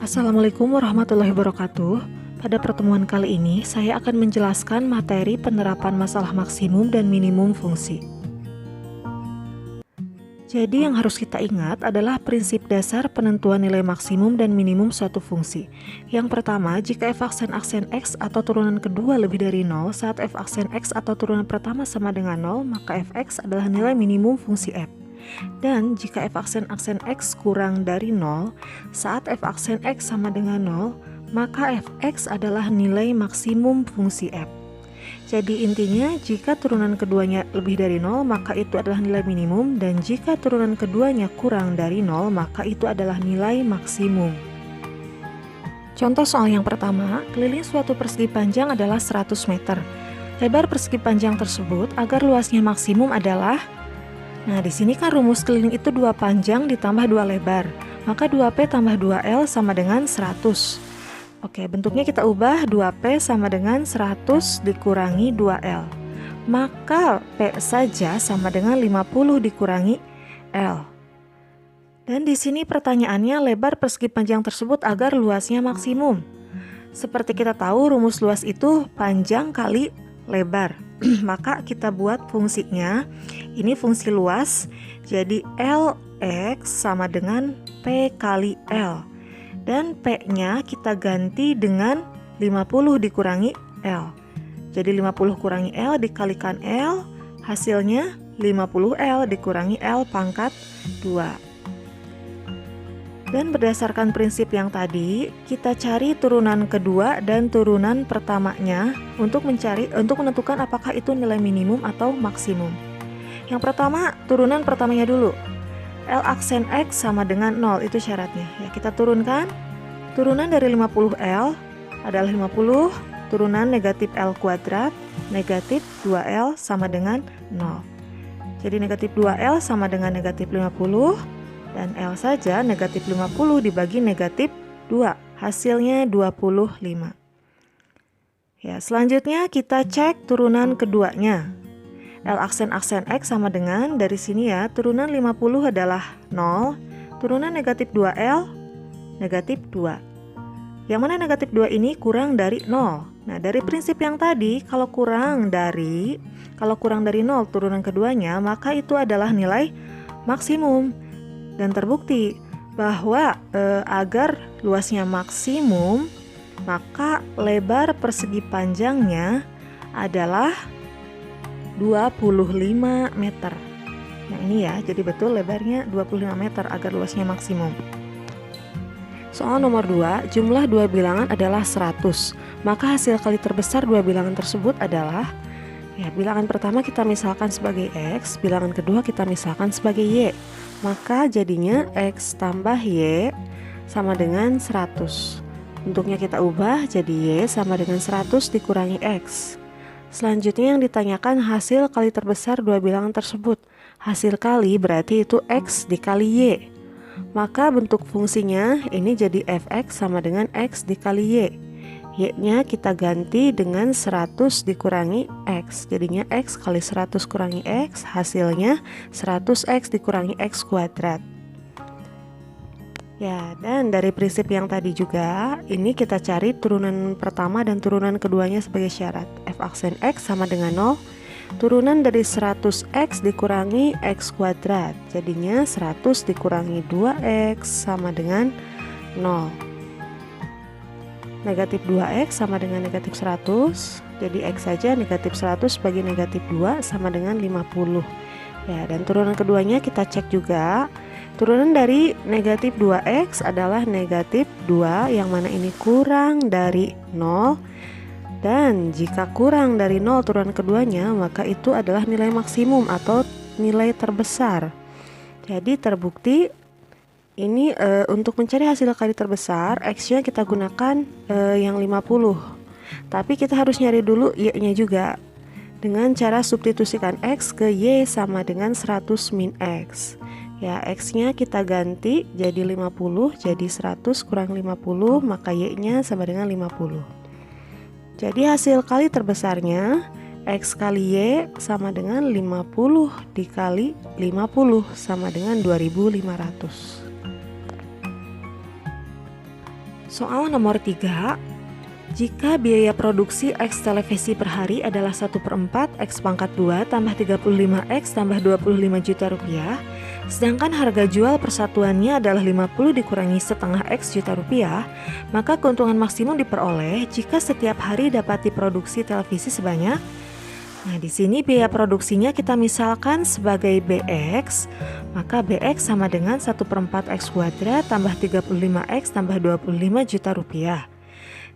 Assalamualaikum warahmatullahi wabarakatuh. Pada pertemuan kali ini, saya akan menjelaskan materi penerapan masalah maksimum dan minimum fungsi. Jadi yang harus kita ingat adalah prinsip dasar penentuan nilai maksimum dan minimum suatu fungsi. Yang pertama, jika f aksen x atau turunan kedua lebih dari 0 saat f aksen x atau turunan pertama sama dengan 0, maka fx adalah nilai minimum fungsi f. Dan jika f aksen x kurang dari 0 saat f aksen x sama dengan 0, maka fx adalah nilai maksimum fungsi f. Jadi intinya, jika turunan keduanya lebih dari 0, maka itu adalah nilai minimum, dan jika turunan keduanya kurang dari 0, maka itu adalah nilai maksimum. Contoh soal yang pertama, keliling suatu persegi panjang adalah 100 meter. Lebar persegi panjang tersebut agar luasnya maksimum adalah, nah di sini kan rumus keliling itu 2 panjang ditambah 2 lebar, maka 2P tambah 2L sama dengan 100. Oke, bentuknya kita ubah, 2P sama dengan 100 dikurangi 2L. Maka P saja sama dengan 50 dikurangi L. Dan di sini pertanyaannya, lebar persegi panjang tersebut agar luasnya maksimum. Seperti kita tahu, rumus luas itu panjang kali lebar. Maka kita buat fungsinya, ini fungsi luas, jadi Lx sama dengan P kali L. Dan P-nya kita ganti dengan 50 dikurangi L. Jadi 50 kurangi L dikalikan L, hasilnya 50L dikurangi L pangkat 2. Dan berdasarkan prinsip yang tadi, kita cari turunan kedua dan turunan pertamanya untuk menentukan apakah itu nilai minimum atau maksimum. Yang pertama, turunan pertamanya dulu. L aksen X sama dengan 0, itu syaratnya. Ya, kita turunkan. Turunan dari 50L adalah 50, turunan negatif L kuadrat, negatif 2L sama dengan 0. Jadi negatif 2L sama dengan negatif 50, dan L saja negatif 50 dibagi negatif 2, hasilnya 25. Ya, selanjutnya kita cek turunan keduanya. L aksen X sama dengan, dari sini ya, turunan 50 adalah 0, turunan negatif 2L, negatif 2. Yang mana negatif 2 ini kurang dari 0. Nah, dari prinsip yang tadi, kalau kurang dari 0 turunan keduanya, maka itu adalah nilai maksimum. Dan terbukti bahwa agar luasnya maksimum, maka lebar persegi panjangnya adalah 25 meter. Nah ini ya, jadi betul lebarnya 25 meter agar luasnya maksimum. Soal nomor 2, jumlah dua bilangan adalah 100. Maka hasil kali terbesar dua bilangan tersebut adalah, ya, bilangan pertama kita misalkan sebagai X, bilangan kedua kita misalkan sebagai Y. Maka jadinya X tambah Y sama dengan 100. Bentuknya kita ubah jadi Y sama dengan 100 dikurangi X. Selanjutnya yang ditanyakan hasil kali terbesar dua bilangan tersebut. Hasil kali berarti itu X dikali Y. Maka bentuk fungsinya ini jadi fx sama dengan X dikali Y. Y-nya kita ganti dengan 100 dikurangi X. Jadinya X kali 100 kurangi X, hasilnya 100X dikurangi X kuadrat. Ya, dan dari prinsip yang tadi juga, ini kita cari turunan pertama dan turunan keduanya sebagai syarat. F aksen X sama dengan 0, turunan dari 100X dikurangi X kuadrat. Jadinya 100 dikurangi 2X sama dengan 0. Negatif 2X sama dengan negatif 100, jadi X saja negatif 100 bagi negatif 2 sama dengan 50. Ya, dan turunan keduanya kita cek juga. Turunan dari negatif 2X adalah negatif 2, yang mana ini kurang dari 0. Dan jika kurang dari 0 turunan keduanya, maka itu adalah nilai maksimum atau nilai terbesar. Jadi terbukti ini untuk mencari hasil kali terbesar, X-nya kita gunakan yang 50. Tapi kita harus nyari dulu Y-nya juga. Dengan cara substitusikan X ke Y sama dengan 100 min X. Ya, X-nya kita ganti jadi 50, jadi 100 kurang 50, maka Y-nya sama dengan 50. Jadi hasil kali terbesarnya X kali Y sama dengan 50 dikali 50 sama dengan 2500. Soal nomor 3. Jika biaya produksi X televisi per hari adalah 1/4 X pangkat 2 tambah 35X tambah 25 juta rupiah, sedangkan harga jual persatuannya adalah 50 dikurangi setengah X juta rupiah, maka keuntungan maksimum diperoleh jika setiap hari dapat diproduksi televisi sebanyak. Nah, di sini biaya produksinya kita misalkan sebagai BX, maka BX sama dengan 1/4 X kuadrat tambah 35X tambah 25 juta rupiah.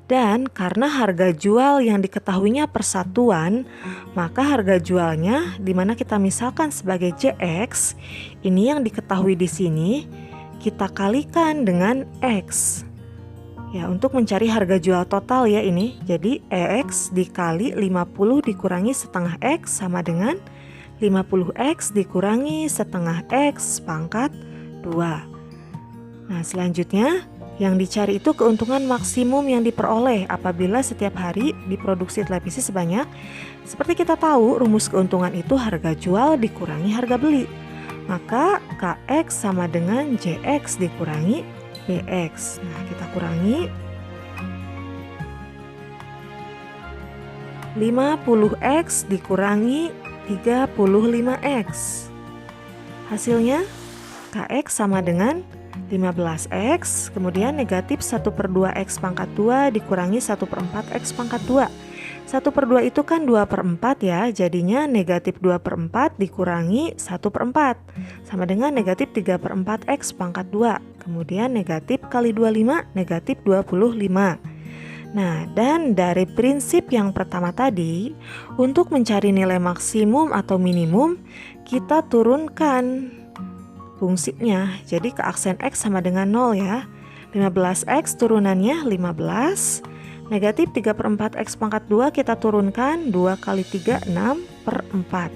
Dan karena harga jual yang diketahuinya persatuan, maka harga jualnya dimana kita misalkan sebagai JX, ini yang diketahui di sini, kita kalikan dengan X. Ya, untuk mencari harga jual total ya ini. Jadi X dikali 50 dikurangi setengah X sama dengan 50X dikurangi setengah X pangkat 2. Nah, selanjutnya yang dicari itu keuntungan maksimum yang diperoleh apabila setiap hari diproduksi televisi sebanyak. Seperti kita tahu, rumus keuntungan itu harga jual dikurangi harga beli. Maka KX sama dengan JX dikurangi BX. Nah, kita kurangi 50X dikurangi 35X. Hasilnya KX sama dengan 15X, kemudian negatif 1/2 X pangkat 2 dikurangi 1/4 X pangkat 2. 1/2 itu kan 2/4 ya, jadinya negatif 2/4 dikurangi 1/4 sama dengan negatif 3/4 X pangkat 2. Kemudian negatif kali 25, negatif 25. Nah, dan dari prinsip yang pertama tadi, untuk mencari nilai maksimum atau minimum, kita turunkan fungsinya. Jadi ke aksen X sama dengan 0 ya. 15X turunannya 15. Negatif 3/4 X pangkat 2 kita turunkan 2 kali 3, 6/4.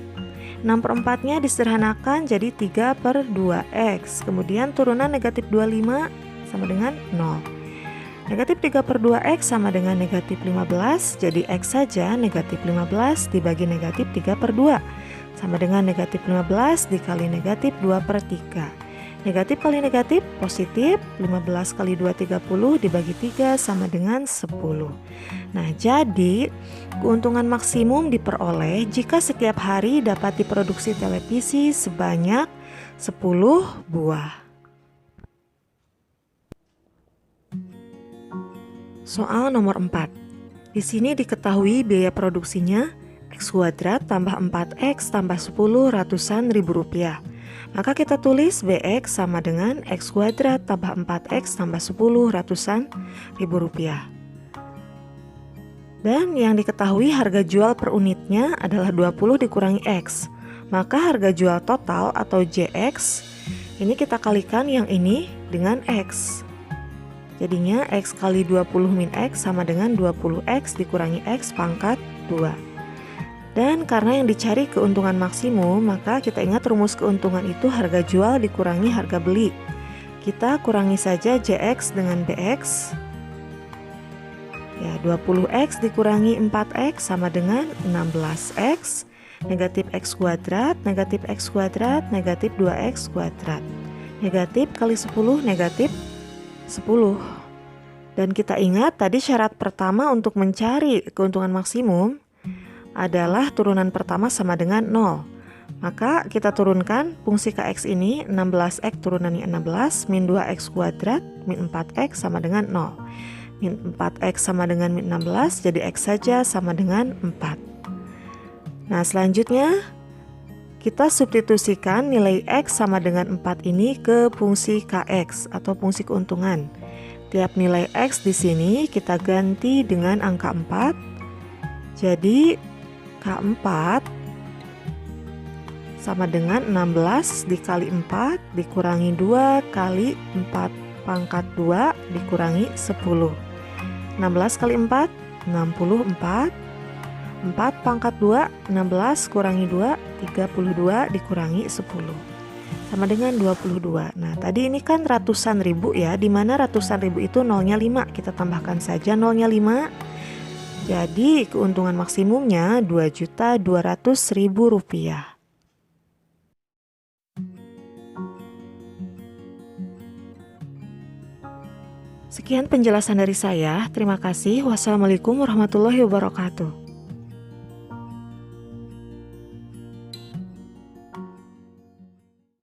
6/4 nya disederhanakan jadi 3/2X. Kemudian turunan negatif 25 sama dengan 0. Negatif 3/2X sama dengan negatif 15. Jadi X saja negatif 15 dibagi negatif 3/2. Sama dengan negatif 15 dikali negatif 2/3. Negatif kali negatif positif, 15 kali 2 30 dibagi 3 sama dengan 10. Nah, jadi keuntungan maksimum diperoleh jika setiap hari dapat diproduksi televisi sebanyak 10 buah. Soal nomor 4. Di sini diketahui biaya produksinya X kuadrat tambah 4X tambah 10 ratusan ribu rupiah. Maka kita tulis BX sama dengan X kuadrat tambah 4X tambah 10 ratusan ribu rupiah. Dan yang diketahui harga jual per unitnya adalah 20 dikurangi X. Maka harga jual total atau JX, ini kita kalikan yang ini dengan X. Jadinya X kali 20 min X sama dengan 20X dikurangi X pangkat 2. Dan karena yang dicari keuntungan maksimum, maka kita ingat rumus keuntungan itu harga jual dikurangi harga beli. Kita kurangi saja JX dengan BX. Ya, 20X dikurangi 4X sama dengan 16X. Negatif X kuadrat, negatif X kuadrat, negatif 2X kuadrat. Negatif kali 10, negatif 10. Dan kita ingat tadi syarat pertama untuk mencari keuntungan maksimum adalah turunan pertama sama dengan 0. Maka kita turunkan fungsi KX ini, 16X turunannya 16, min 2X kuadrat, min 4X sama dengan 0. Min 4X sama dengan min 16, jadi X saja sama dengan 4. Nah, selanjutnya kita substitusikan nilai X sama dengan 4 ini ke fungsi KX atau fungsi keuntungan. Tiap nilai X di sini kita ganti dengan angka 4. Jadi K4 sama dengan 16 dikali 4 dikurangi 2 kali 4 pangkat 2 dikurangi 10. 16 kali 4, 64. 4 pangkat 2, 16 kurangi 2, 32 dikurangi 10. Sama dengan 22. Nah, tadi ini kan ratusan ribu ya, dimana ratusan ribu itu nolnya 5. Kita tambahkan saja nolnya 5. Jadi keuntungan maksimumnya Rp2.200.000. Sekian penjelasan dari saya. Terima kasih. Wassalamualaikum warahmatullahi wabarakatuh.